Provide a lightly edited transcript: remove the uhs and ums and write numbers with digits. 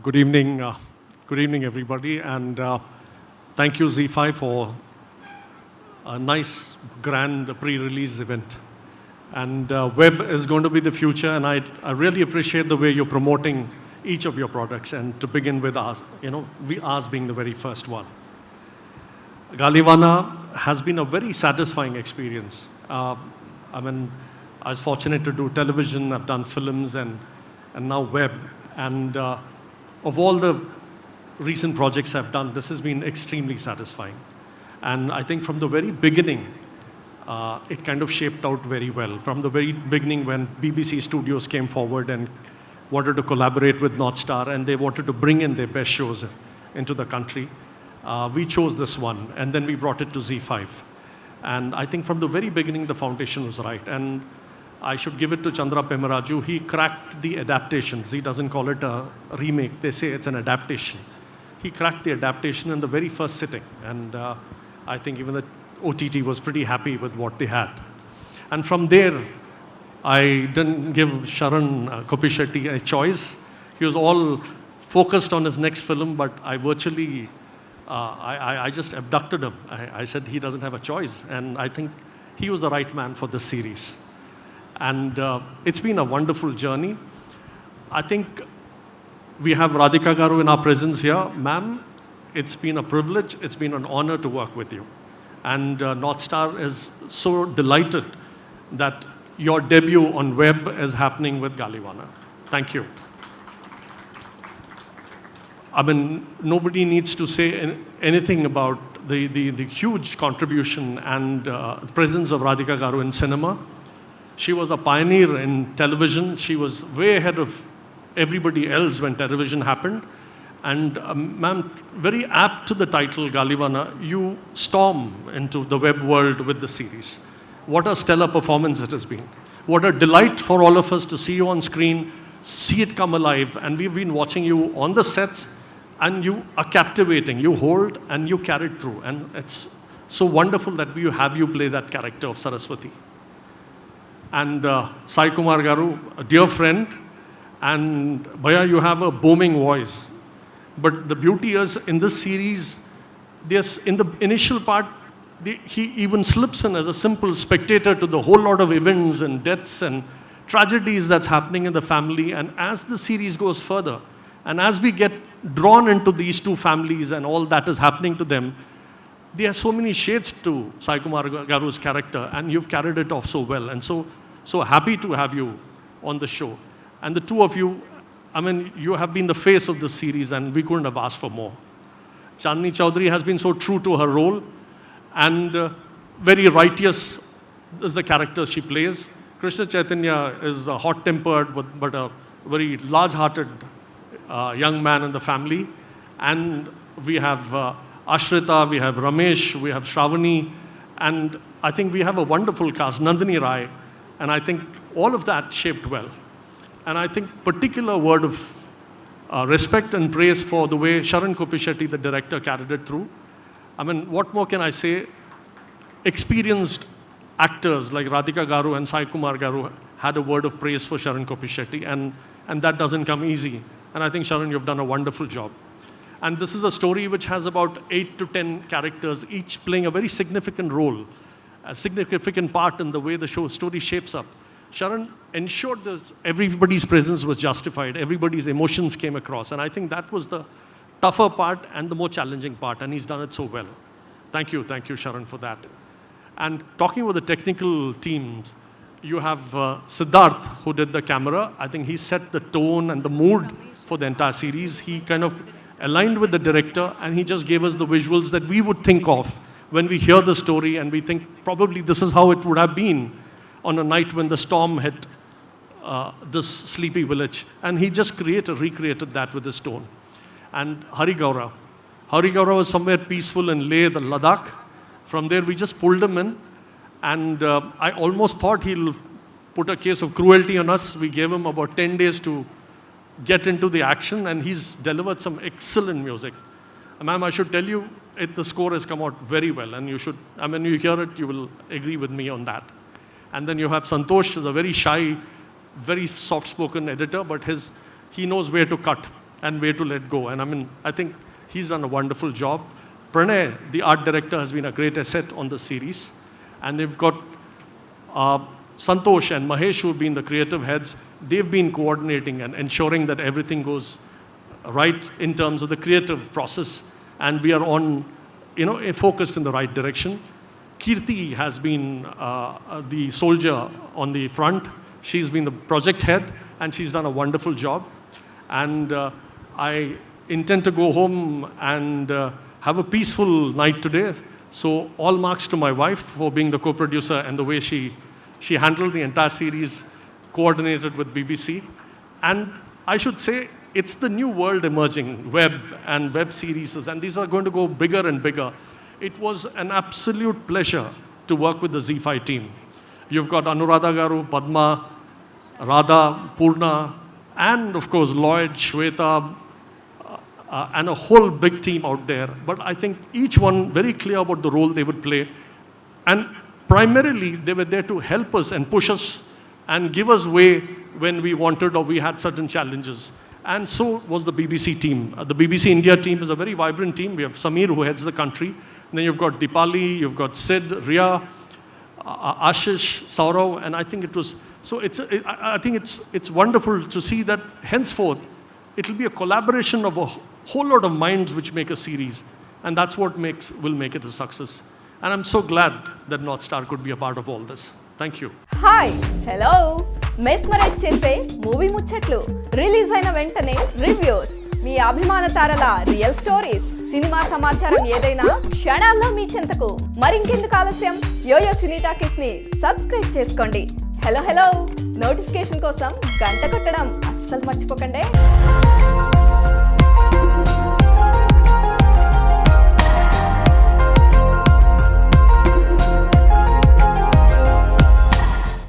Good evening, everybody, and thank you Z5 for a nice, grand pre-release event. And web is going to be the future, and I really appreciate the way you're promoting each of your products. And to begin with us, ours being the very first one. Gaalivaana has been a very satisfying experience. I was fortunate to do television, I've done films, and now web. And of all the recent projects I've done, this has been extremely satisfying. And I think from the very beginning, it kind of shaped out very well. From the very beginning when BBC Studios came forward and wanted to collaborate with North Star, and they wanted to bring in their best shows into the country, we chose this one, and then we brought it to Z5. And I think from the very beginning, the foundation was right. And I should give it to Chandra Pemaraju. He cracked the adaptations. He doesn't call it a remake. They say it's an adaptation. He cracked the adaptation in the very first sitting. And I think even the OTT was pretty happy with what they had. And from there, I didn't give Sharan Koppishetty a choice. He was all focused on his next film, but I virtually, I just abducted him. I said he doesn't have a choice. And I think he was the right man for this series. And it's been a wonderful journey. I think we have Radhika Garu in our presence here. Ma'am, it's been a privilege. It's been an honor to work with you. And North Star is so delighted that your debut on web is happening with Gaalivaana. Thank you. Nobody needs to say anything about the huge contribution and presence of Radhika Garu in cinema. She was a pioneer in television. She was way ahead of everybody else when television happened. And ma'am, very apt to the title, Gaalivaana, you storm into the web world with the series. What a stellar performance it has been. What a delight for all of us to see you on screen, see it come alive. And we've been watching you on the sets, and you are captivating. You hold and you carry it through. And it's so wonderful that we have you play that character of Saraswati. And Sai Kumar Garu, a dear friend, and Bhaiya, you have a booming voice. But the beauty is, in this series, in the initial part, he even slips in as a simple spectator to the whole lot of events and deaths and tragedies that's happening in the family. And as the series goes further, and as we get drawn into these two families and all that is happening to them, there are so many shades to Sai Kumar Garu's character, and you've carried it off so well. And so happy to have you on the show. And the two of you, you have been the face of the series, and we couldn't have asked for more. Chandni Chaudhary has been so true to her role, and very righteous is the character she plays. Krishna Chaitanya is a hot-tempered but a very large-hearted young man in the family. And we have Ashrita, we have Ramesh, we have Shravani, and I think we have a wonderful cast, Nandini Rai, and I think all of that shaped well. And I think particular word of respect and praise for the way Sharan Koppishetty, the director, carried it through. What more can I say? Experienced actors like Radhika Garu and Sai Kumar Garu had a word of praise for Sharan Koppishetty, and that doesn't come easy. And I think, Sharan, you've done a wonderful job. And this is a story which has about 8 to 10 characters, each playing a very significant role, a significant part in the way the story shapes up. Sharan ensured that everybody's presence was justified, everybody's emotions came across, and I think that was the tougher part and the more challenging part, and he's done it so well. Thank you, Sharan, for that. And talking with the technical teams, you have Siddharth, who did the camera. I think he set the tone and the mood for the entire series. He kind of aligned with the director, and he just gave us the visuals that we would think of when we hear the story, and we think probably this is how it would have been on a night when the storm hit this sleepy village. And he just recreated that with his tone. And Hari Gaura was somewhere peaceful in Leh, the Ladakh. From there, we just pulled him in, and I almost thought he'll put a case of cruelty on us. We gave him about 10 days to get into the action, and he's delivered some excellent music. Ma'am, I should tell you, the score has come out very well, and you should, when you hear it, you will agree with me on that. And then you have Santosh, who's a very shy, very soft-spoken editor, but he knows where to cut. and where to let go. And I mean, I think he's done a wonderful job. Pranay, the art director, has been a great asset on the series. And they've got Santosh and Mahesh, who have been the creative heads. They've been coordinating and ensuring that everything goes right in terms of the creative process. And we are on, focused in the right direction. Kirti has been the soldier on the front. She's been the project head, and she's done a wonderful job. And I intend to go home and have a peaceful night today. So all marks to my wife for being the co-producer and the way she handled the entire series, coordinated with BBC. And I should say, it's the new world emerging, web and web series, and these are going to go bigger and bigger. It was an absolute pleasure to work with the ZEE5 team. You've got Anuradha Garu, Padma, Radha, Purna, and of course Lloyd, Shweta, and a whole big team out there. But I think each one very clear about the role they would play. And primarily, they were there to help us and push us and give us way when we wanted or we had certain challenges. And so was the BBC team. The BBC India team is a very vibrant team. We have Sameer, who heads the country. And then you've got Dipali, you've got Sid, Ria, Ashish, Saurav, and I think it was, so I think it's wonderful to see that henceforth, it'll be a collaboration of a whole lot of minds which make a series. And that's what will make it a success. And I'm so glad that North Star could be a part of all this. Thank you. Hi, hello. Mesmerize చేసే movie ముచ్చట్లు, release అయిన వెంటనే reviews, మీ అభిమాన తారల real stories, cinema సమాచారం ఏదైనా క్షణాల్లో మీ చెంతకు. మరింకెందుకు ఆలస్యం, యోయో సినీ టాకీస్ ని సబ్స్క్రైబ్ చేసుకోండి. హలో నోటిఫికేషన్ కోసం గంట కొట్టడం అస్సలు మర్చిపోకండి.